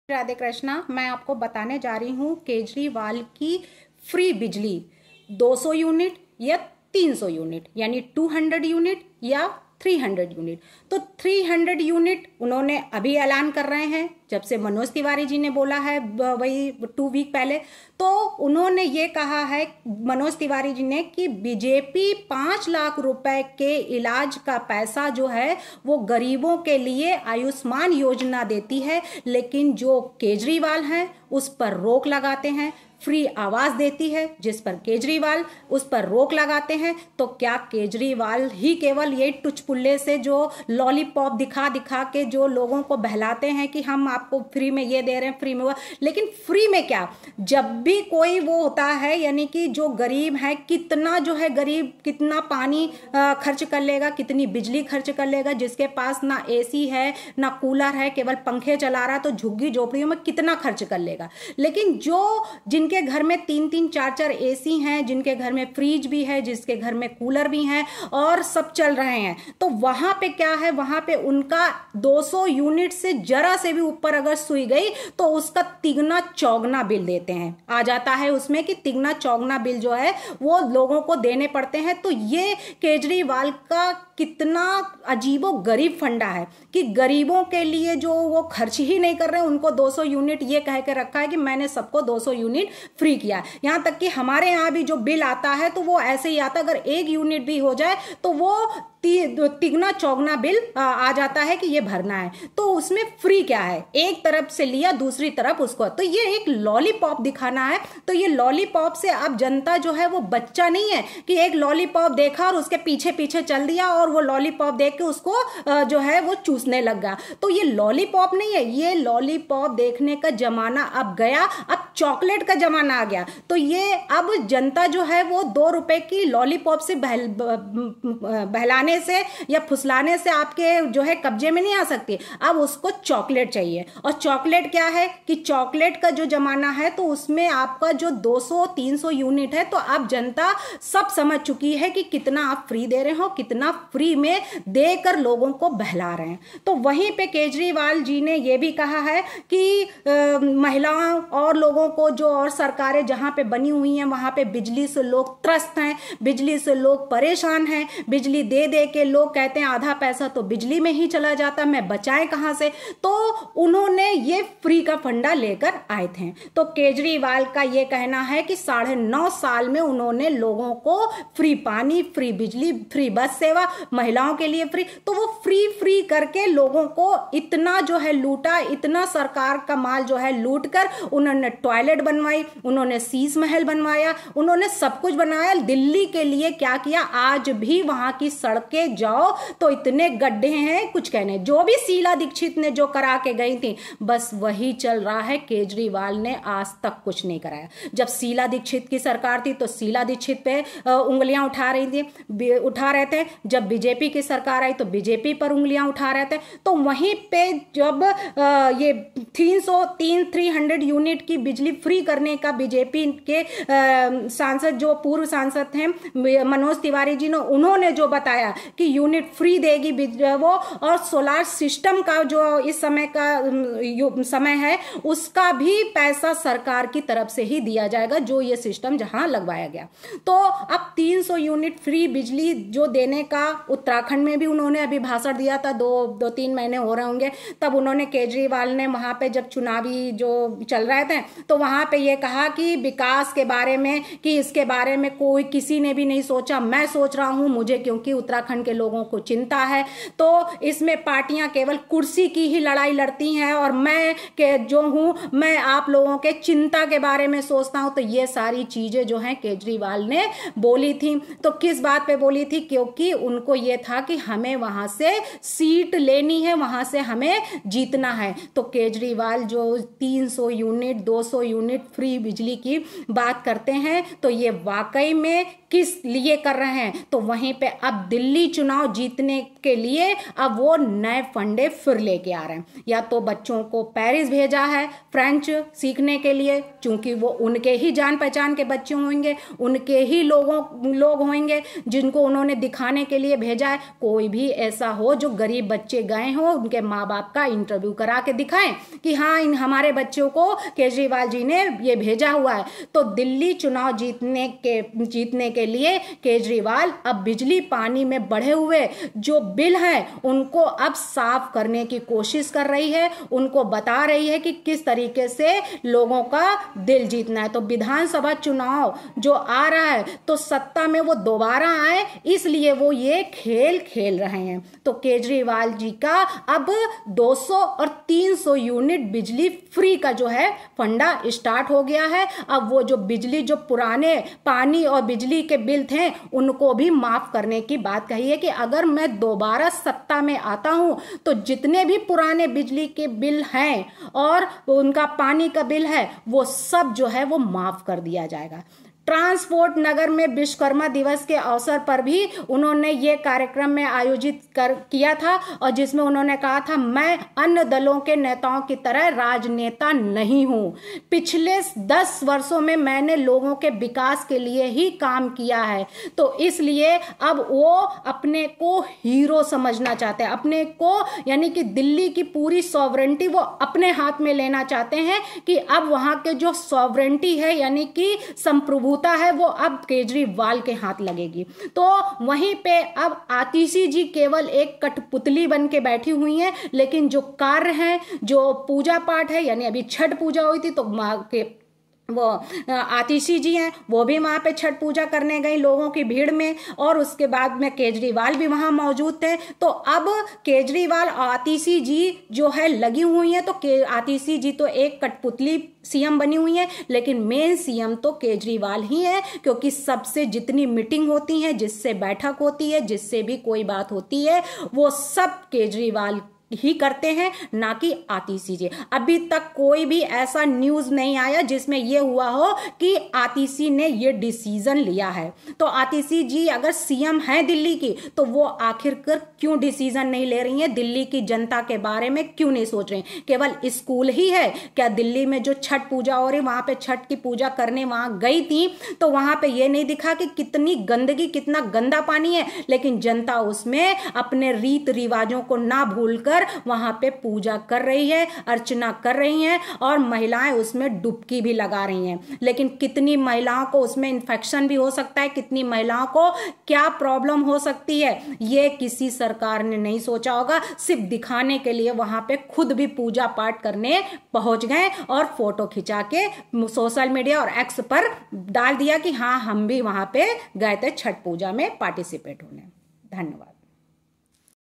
राधे कृष्णा। मैं आपको बताने जा रही हूँ केजरीवाल की फ्री बिजली 200 यूनिट या 300 यूनिट, यानी 200 यूनिट या 300 यूनिट। तो 300 यूनिट उन्होंने अभी ऐलान कर रहे हैं, जब से मनोज तिवारी जी ने बोला है वही 2 वीक पहले। तो उन्होंने ये कहा है मनोज तिवारी जी ने कि बीजेपी 5 लाख रुपए के इलाज का पैसा जो है वो गरीबों के लिए आयुष्मान योजना देती है, लेकिन जो केजरीवाल हैं उस पर रोक लगाते हैं। फ्री आवाज देती है जिस पर केजरीवाल उस पर रोक लगाते हैं। तो क्या केजरीवाल ही केवल ये टुचपुल्ले से जो लॉलीपॉप दिखा दिखा के जो लोगों को बहलाते हैं कि हम आपको फ्री में ये दे रहे हैं, फ्री में वो, लेकिन फ्री में क्या? जब भी कोई वो होता है, यानी कि जो गरीब है, कितना जो है गरीब कितना पानी खर्च कर लेगा, कितनी बिजली खर्च कर लेगा, जिसके पास ना एसी है ना कूलर है, केवल पंखे चला रहा, तो झुग्गी झोपड़ियों में कितना खर्च कर लेगा। लेकिन जो जिनके घर में 3-3 4-4 एसी हैं, जिनके घर में फ्रिज भी है, जिसके घर में कूलर भी हैं और सब चल रहे हैं, तो वहां पे क्या है, वहां पे उनका 200 यूनिट से जरा से भी ऊपर अगर सुई गई तो उसका तिगना चौगना बिल देते हैं। आ जाता है उसमें कि तिगना चौगना बिल जो है वो लोगों को देने पड़ते हैं। तो ये केजरीवाल का कितना अजीबो गरीब फंडा है कि गरीबों के लिए जो वो खर्च ही नहीं कर रहे हैं, उनको 200 यूनिट ये कह के रखा है कि मैंने सबको 200 यूनिट फ्री किया। यहां तक कि हमारे यहां भी जो बिल आता है तो वो ऐसे ही आता, अगर 1 यूनिट भी हो जाए तो वो तिगना चौगना बिल आ जाता है कि ये भरना है। तो उसमें फ्री क्या है? एक तरफ से लिया दूसरी तरफ उसको, तो ये एक लॉलीपॉप दिखाना है। तो ये लॉलीपॉप से अब जनता जो है वो बच्चा नहीं है कि एक लॉलीपॉप देखा और उसके पीछे पीछे चल दिया और वो लॉलीपॉप देख के उसको जो है वो चूसने लग गया। तो ये लॉलीपॉप नहीं है, ये लॉलीपॉप देखने का जमाना अब गया, अब चॉकलेट का जमाना आ गया। तो ये अब जनता जो है वो 2 रुपए की लॉलीपॉप से बहलाने से या फुसलाने से आपके जो है कब्जे में नहीं आ सकती। अब उसको चॉकलेट चाहिए। और चॉकलेट क्या है कि चॉकलेट का जो जमाना है तो उसमें आपका जो 200-300 यूनिट है, तो अब जनता सब समझ चुकी है कि कितना आप फ्री दे रहे हो, कितना फ्री में देकर लोगों को बहला रहे हैं। तो वहीं पे केजरीवाल जी ने यह भी कहा है कि महिलाओं और लोगों को जो और सरकारें जहां पे बनी हुई हैं वहां पे बिजली से लोग त्रस्त हैं, बिजली से लोग परेशान हैं, बिजली दे दे के लोग कहते हैं आधा पैसा तो बिजली में ही चला जाता, मैं बचाएं कहां से। तो उन्होंने ये फ्री का फंडा लेकर आए थे। तो केजरीवाल का ये कहना है कि 9.5 साल में उन्होंने लोगों को फ्री पानी, फ्री बिजली, फ्री बस सेवा, महिलाओं के लिए फ्री, तो वो फ्री करके लोगों को इतना जो है लूटा, इतना सरकार का माल जो है लूट कर उन्होंने टॉयलेट बनवाई, उन्होंने शीश महल बनवाया, उन्होंने सब कुछ बनाया। दिल्ली के लिए क्या किया, आज भी वहां की सड़कें जाओ तो इतने गड्ढे हैं कुछ कहने। जो भी शीला दीक्षित ने जो करा के गई थी बस वही चल रहा है, केजरीवाल ने आज तक कुछ नहीं कराया। जब शीला दीक्षित की सरकार थी तो शीला दीक्षित पे उंगलियां उठा रहे थे, जब बीजेपी की सरकार आई तो बीजेपी पर उंगलियां उठा रहे थे। तो वहीं पे जब ये 300 यूनिट की बिजली फ्री करने का बीजेपी के सांसद जो पूर्व सांसद थे मनोज तिवारी जी ने, उन्होंने जो बताया कि यूनिट फ्री देगी वो, और सोलार सिस्टम का जो इस समय का समय है उसका भी पैसा सरकार की तरफ से ही दिया जाएगा, जो ये सिस्टम जहां लगवाया गया। तो अब 300 यूनिट फ्री बिजली जो देने का उत्तराखंड में भी उन्होंने अभी भाषण दिया था, 2-3 महीने हो रहे होंगे, तब उन्होंने केजरीवाल ने वहां पे जब चुनावी जो चल रहे थे तो वहां पे ये कहा कि विकास के बारे में, कि इसके बारे में कोई किसी ने भी नहीं सोचा, मैं सोच रहा हूं, मुझे क्योंकि उत्तराखंड के लोगों को चिंता है। तो इसमें पार्टियां केवल कुर्सी की ही लड़ाई लड़ती हैं और मैं के जो हूं, मैं आप लोगों के चिंता के बारे में सोचता हूं। तो ये सारी चीजें जो हैं केजरीवाल ने बोली थी। तो किस बात पे बोली थी? क्योंकि उनको ये था कि हमें वहां से सीट लेनी है, वहां से हमें जीतना है। तो केजरीवाल जो 300 यूनिट, 200 300 यूनिट फ्री बिजली की बात करते हैं तो ये वाकई में किस लिए कर रहे हैं? तो वहीं पे अब दिल्ली चुनाव जीतने के लिए अब वो नए फंडे फिर लेके आ रहे हैं। या तो बच्चों को पेरिस भेजा है फ्रेंच सीखने के लिए, क्योंकि वो उनके ही जान पहचान के बच्चे होंगे, उनके ही लोग होंगे जिनको उन्होंने दिखाने के लिए भेजा है। कोई भी ऐसा हो जो गरीब बच्चे गए हो, उनके माँ बाप का इंटरव्यू करा के दिखाएं कि हाँ इन हमारे बच्चों को केजरीवाल जी ने ये भेजा हुआ है। तो दिल्ली चुनाव जीतने के लिए केजरीवाल अब बिजली पानी में बढ़े हुए जो बिल हैं उनको अब साफ करने की कोशिश कर रही है, उनको बता रही है कि किस तरीके से लोगों का दिल जीतना है। तो विधानसभा चुनाव जो आ रहा है तो सत्ता में वो दोबारा आए, इसलिए वो ये खेल खेल रहे हैं। तो केजरीवाल जी का अब 200 और 300 यूनिट बिजली फ्री का जो है फंडा स्टार्ट हो गया है। अब वो जो बिजली जो पुराने पानी और बिजली के बिल थे उनको भी माफ करने की बात कही है कि अगर मैं दोबारा सत्ता में आता हूं तो जितने भी पुराने बिजली के बिल हैं और उनका पानी का बिल है वो सब जो है वो माफ कर दिया जाएगा। ट्रांसपोर्ट नगर में विश्वकर्मा दिवस के अवसर पर भी उन्होंने ये कार्यक्रम में आयोजित किया था और जिसमें उन्होंने कहा था मैं अन्य दलों के नेताओं की तरह राजनेता नहीं हूं, पिछले 10 वर्षों में मैंने लोगों के विकास के लिए ही काम किया है। तो इसलिए अब वो अपने को हीरो समझना चाहते हैं, अपने को यानी कि दिल्ली की पूरी सॉवरेंटी वो अपने हाथ में लेना चाहते हैं कि अब वहां के जो सॉवरेंटी है यानी कि संप्रभुता है वो अब केजरीवाल के हाथ लगेगी। तो वहीं पे अब आतिशी जी केवल एक कठपुतली बन के बैठी हुई हैं, लेकिन जो कार्य है जो पूजा पाठ है यानी अभी छठ पूजा हुई थी तो वो आतिशी जी हैं वो भी वहाँ पे छठ पूजा करने गई लोगों की भीड़ में, और उसके बाद में केजरीवाल भी वहाँ मौजूद थे। तो अब केजरीवाल और आतिशी जी जो है लगी हुई हैं। तो आतिशी जी तो एक कठपुतली सीएम बनी हुई है, लेकिन मेन सीएम तो केजरीवाल ही है, क्योंकि सबसे जितनी मीटिंग होती है, जिससे बैठक होती है, जिससे भी कोई बात होती है वो सब केजरीवाल ही करते हैं, ना कि आतिशी जी। अभी तक कोई भी ऐसा न्यूज नहीं आया जिसमें यह हुआ हो कि आतिशी ने यह डिसीजन लिया है। तो आतिशी जी अगर सीएम है दिल्ली की तो वो आखिरकार क्यों डिसीजन नहीं ले रही हैं, दिल्ली की जनता के बारे में क्यों नहीं सोच रही? केवल स्कूल ही है क्या? दिल्ली में जो छठ पूजा हो रही वहां पे छठ की पूजा करने वहां गई थी तो वहां पे ये नहीं दिखा कि कितनी गंदगी, कितना गंदा पानी है, लेकिन जनता उसमें अपने रीत रिवाजों को ना भूलकर वहां पे पूजा कर रही है, अर्चना कर रही हैं, और महिलाएं उसमें डुबकी भी लगा रही हैं। लेकिन कितनी महिलाओं को उसमें इन्फेक्शन भी हो सकता है, कितनी महिलाओं को क्या प्रॉब्लम हो सकती है, ये किसी सरकार ने नहीं सोचा होगा। सिर्फ दिखाने के लिए वहां पे खुद भी पूजा पाठ करने पहुंच गए और फोटो खिंचा के सोशल मीडिया और एक्स पर डाल दिया कि हाँ हम भी वहां पे गए थे छठ पूजा में पार्टिसिपेट होने। धन्यवाद।